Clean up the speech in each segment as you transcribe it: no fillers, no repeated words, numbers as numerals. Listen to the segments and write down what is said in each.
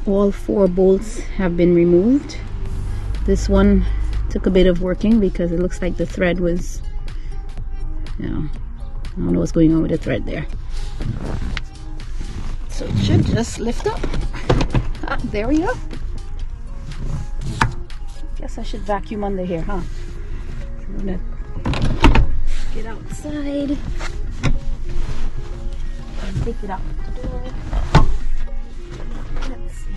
All 4 bolts have been removed. This one took a bit of working because it looks like the thread was, you know, I don't know what's going on with the thread there. So it should just lift up. Ah, there we go. Guess I should vacuum under here, huh? I'm gonna get outside and take it out the door. Let's see.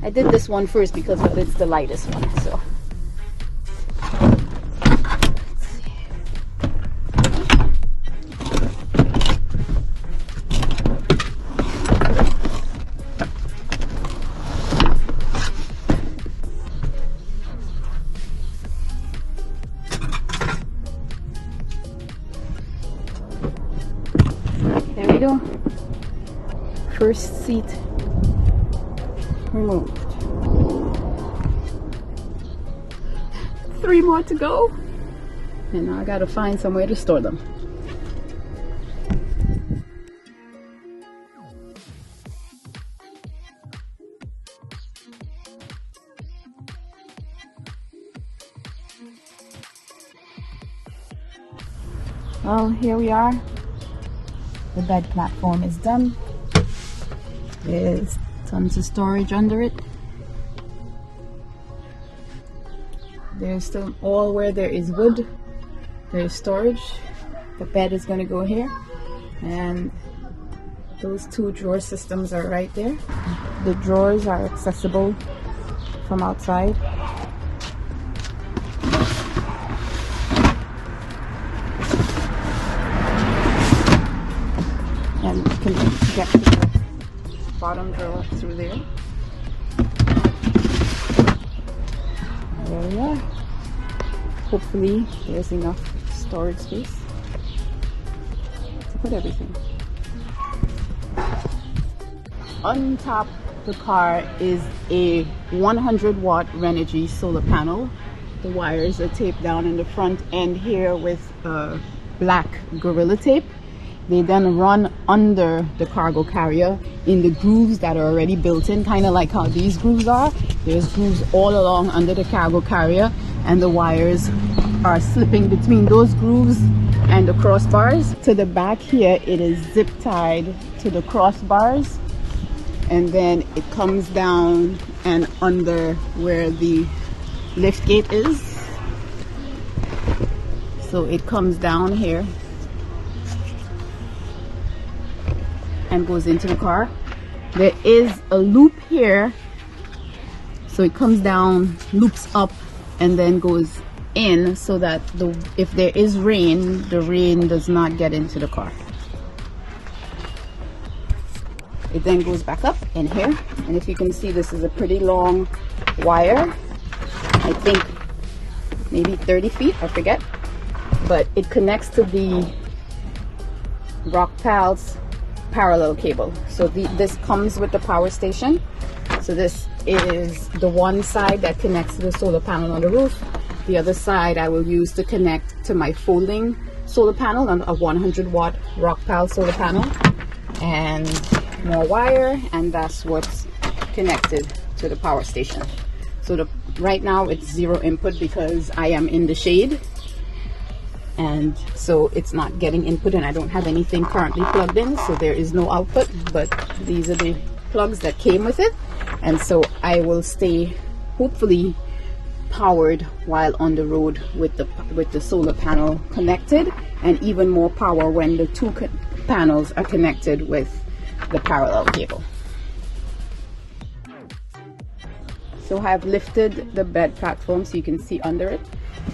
I did this one first because it's the lightest one, so. Let's see. There we go. First seat removed. 3 more to go, and now I gotta find somewhere to store them. Well, here we are. The bed platform is done. There's tons of storage under it. There's still all where there is wood, there's storage. The bed is going to go here, and those 2 drawer systems are right there. The drawers are accessible from outside. And you can get to the bottom drawer through there. There we are. Hopefully there's enough storage space to put everything. On top of the car is a 100-watt Renogy solar panel. The wires are taped down in the front end here with black Gorilla Tape. They then run under the cargo carrier in the grooves that are already built in, kind of like how these grooves are. There's grooves all along under the cargo carrier, and the wires are slipping between those grooves and the crossbars. To the back here, it is zip tied to the crossbars, and then it comes down and under where the lift gate is. So it comes down here and goes into the car. There is a loop here, so it comes down, loops up, and then goes in so that if there is rain, the rain does not get into the car. It then goes back up in here, and if you can see, this is a pretty long wire. I think maybe 30 feet, I forget, but it connects to the Rockpal's parallel cable. So this comes with the power station. So this is the one side that connects to the solar panel on the roof. The other side I will use to connect to my folding solar panel, on a 100-watt Rockpal solar panel, and more wire, and that's what's connected to the power station. So right now it's 0 input because I am in the shade, and so it's not getting input, and I don't have anything currently plugged in, so there is no output. But these are the plugs that came with it, and so I will stay hopefully powered while on the road with the solar panel connected, and even more power when the 2 panels are connected with the parallel cable. So I've lifted the bed platform so you can see under it.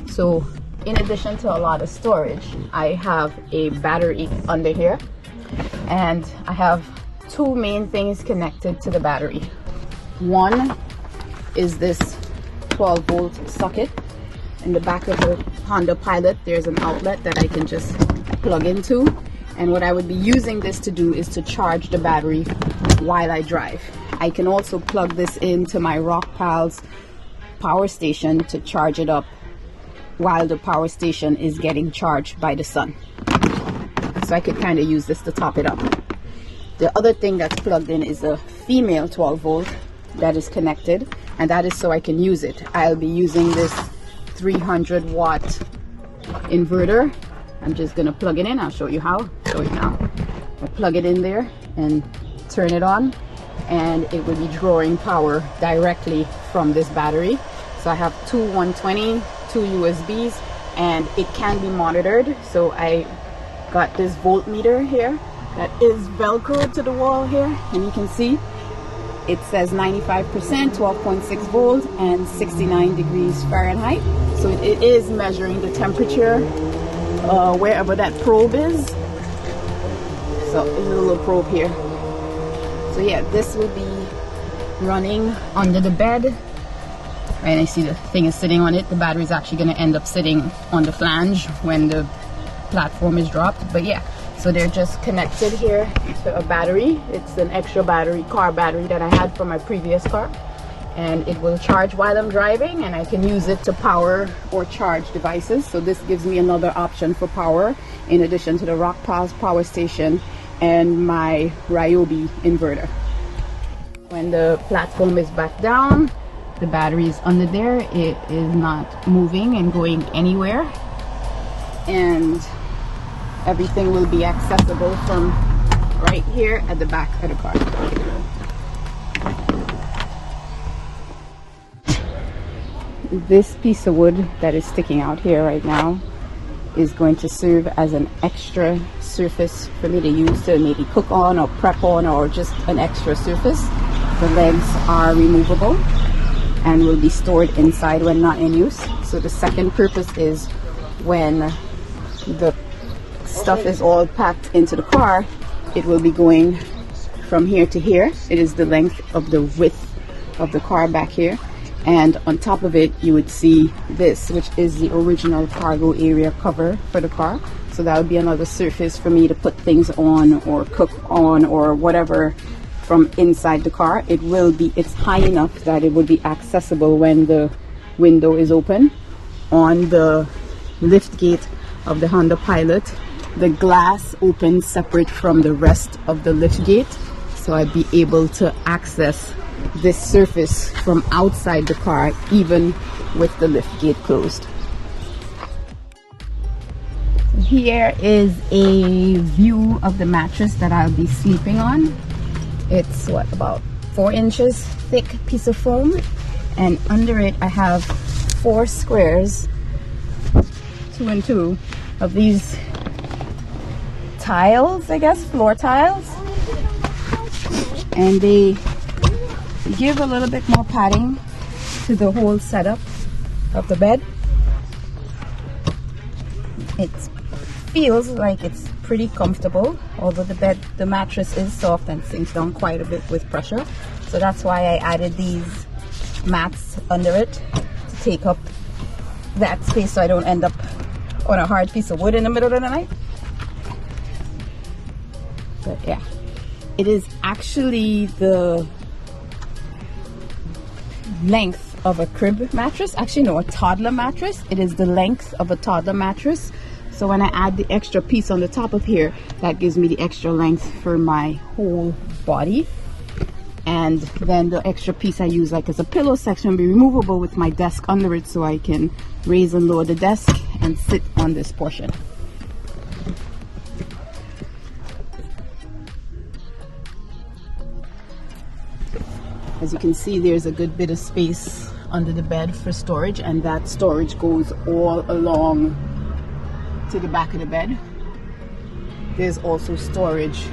So in addition to a lot of storage, I have a battery under here, and I have 2 main things connected to the battery. One is this 12-volt socket. In the back of the Honda Pilot, there's an outlet that I can just plug into, and what I would be using this to do is to charge the battery while I drive. I can also plug this into my Rockpal's power station to charge it up while the power station is getting charged by the sun. So I could kind of use this to top it up. The other thing that's plugged in is a female 12 volt that is connected, and that is so I can use it. I'll be using this 300 watt inverter. I'm just gonna plug it in. I'll show you how. Show you now. I plug it in there and turn it on, and it will be drawing power directly from this battery. So I have two 120, two USBs, and it can be monitored. So I got this voltmeter here that is velcroed to the wall here, and you can see it says 95%, 12.6 volts, and 69 degrees Fahrenheit. So it is measuring the temperature wherever that probe is. So there's a little probe here. So yeah, this will be running under the bed. And I see the thing is sitting on it. The battery is actually going to end up sitting on the flange when the platform is dropped. But yeah, so they're just connected here to a battery. It's an extra battery, car battery that I had from my previous car. And it will charge while I'm driving, and I can use it to power or charge devices. So this gives me another option for power in addition to the Rock Pause power station and my Ryobi inverter. When the platform is back down, the battery is under there. It is not moving and going anywhere, and everything will be accessible from right here at the back of the car. This piece of wood that is sticking out here right now is going to serve as an extra surface for me to use to maybe cook on or prep on, or just an extra surface. The legs are removable and will be stored inside when not in use. So the second purpose is when the stuff is all packed into the car, it will be going from here to here. It is the length of the width of the car back here. And on top of it, you would see this, which is the original cargo area cover for the car. So that would be another surface for me to put things on or cook on or whatever from inside the car. It will be, it's high enough that it would be accessible when the window is open. On the lift gate of the Honda Pilot, the glass opens separate from the rest of the lift gate. So I'd be able to access this surface from outside the car, even with the lift gate closed. Here is a view of the mattress that I'll be sleeping on. It's what, about 4 inches thick piece of foam, and under it I have 4 squares, 2 and 2, of these tiles, I guess, floor tiles, and they give a little bit more padding to the whole setup of the bed. It feels like it's pretty comfortable, although the mattress is soft and sinks down quite a bit with pressure. So that's why I added these mats under it to take up that space, so I don't end up on a hard piece of wood in the middle of the night. But yeah, it is actually the length of a crib mattress. Actually no, a toddler mattress. It is the length of a toddler mattress. So when I add the extra piece on the top of here, that gives me the extra length for my whole body. And then the extra piece I use like as a pillow section will be removable with my desk under it, so I can raise and lower the desk and sit on this portion. As you can see, there's a good bit of space under the bed for storage, and that storage goes all along to the back of the bed. There's also storage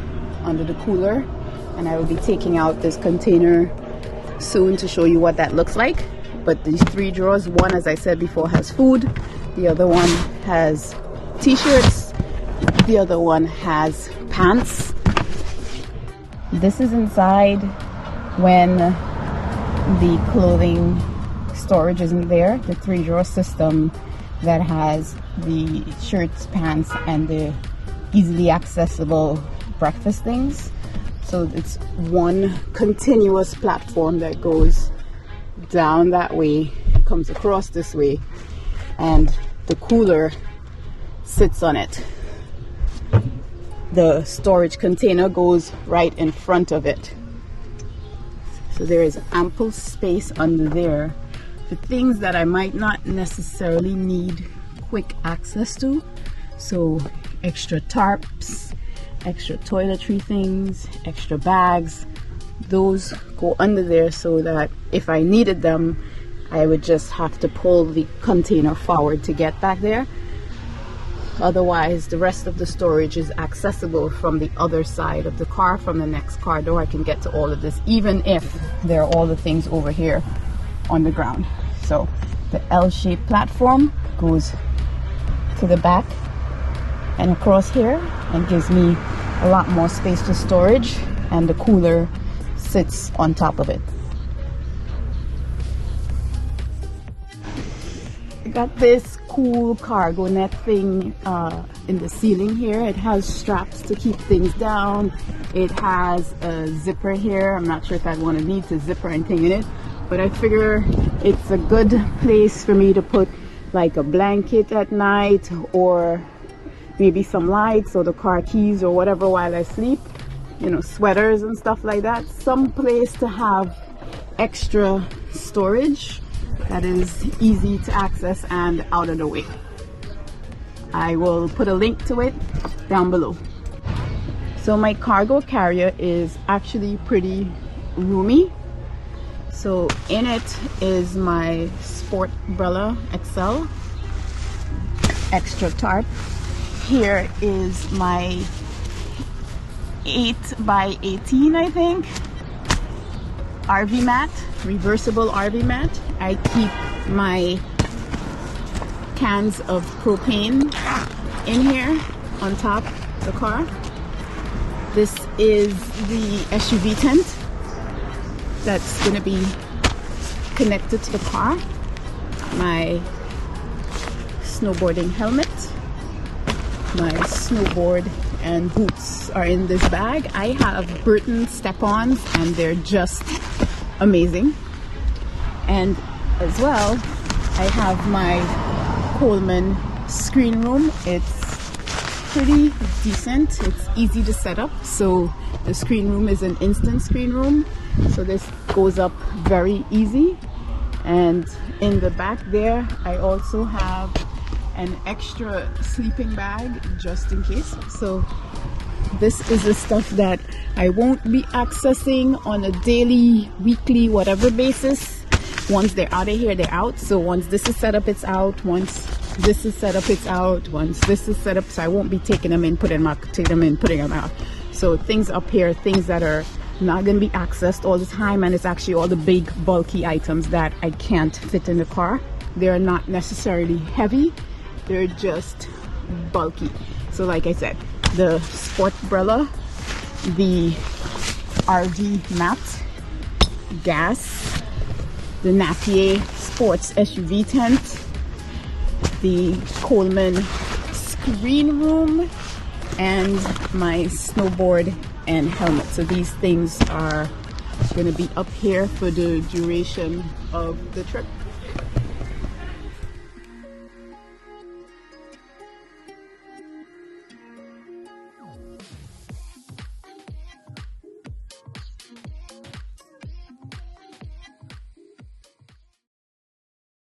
under the cooler, and I will be taking out this container soon to show you what that looks like. But these 3 drawers, one, as I said before, has food, the other one has t-shirts, the other one has pants. This is inside when the clothing storage isn't there. The 3-drawer system that has the shirts, pants, and the easily accessible breakfast things. So it's one continuous platform that goes down that way, comes across this way, and the cooler sits on it. The storage container goes right in front of it. So there is ample space under there for things that I might not necessarily need quick access to. So extra tarps, extra toiletry things, extra bags, those go under there so that if I needed them, I would just have to pull the container forward to get back there. Otherwise, the rest of the storage is accessible from the other side of the car, from the next car door. I can get to all of this, even if there are all the things over here on the ground. So the L-shaped platform goes to the back and across here and gives me a lot more space for storage, and the cooler sits on top of it. I got this cool cargo net thing in the ceiling here. It has straps to keep things down. It has a zipper here. I'm not sure if I'd want to need to zip or anything in it, but I figure it's a good place for me to put like a blanket at night, or maybe some lights or the car keys or whatever while I sleep, you know, sweaters and stuff like that. Some place to have extra storage that is easy to access and out of the way. I will put a link to it down below. So my cargo carrier is actually pretty roomy. So in it is my Sport Umbrella XL, extra tarp. Here is my 8 by 18, I think, RV mat, reversible RV mat. I keep my cans of propane in here on top of the car. This is the SUV tent that's going to be connected to the car. My snowboarding helmet, my snowboard and boots are in this bag. I have Burton step-ons and they're just amazing. And as well, I have my Coleman screen room. It's pretty decent. It's easy to set up. So the screen room is an instant screen room. So this goes up very easy. And in the back there, I also have an extra sleeping bag just in case. So this is the stuff that I won't be accessing on a daily, weekly, whatever basis. Once they're out of here, they're out. So once this is set up, it's out. Once this is set up, it's out. Once this is set up, so I won't be taking them in, putting them out, taking them in, putting them out. So things up here, things that are not going to be accessed all the time, and it's actually all the big bulky items that I can't fit in the car. They're not necessarily heavy, they're just bulky. So like I said, the Sport Umbrella, the RV mat, gas, the Napier Sports SUV tent, the Coleman screen room, and my snowboard and helmet. So these things are going to be up here for the duration of the trip.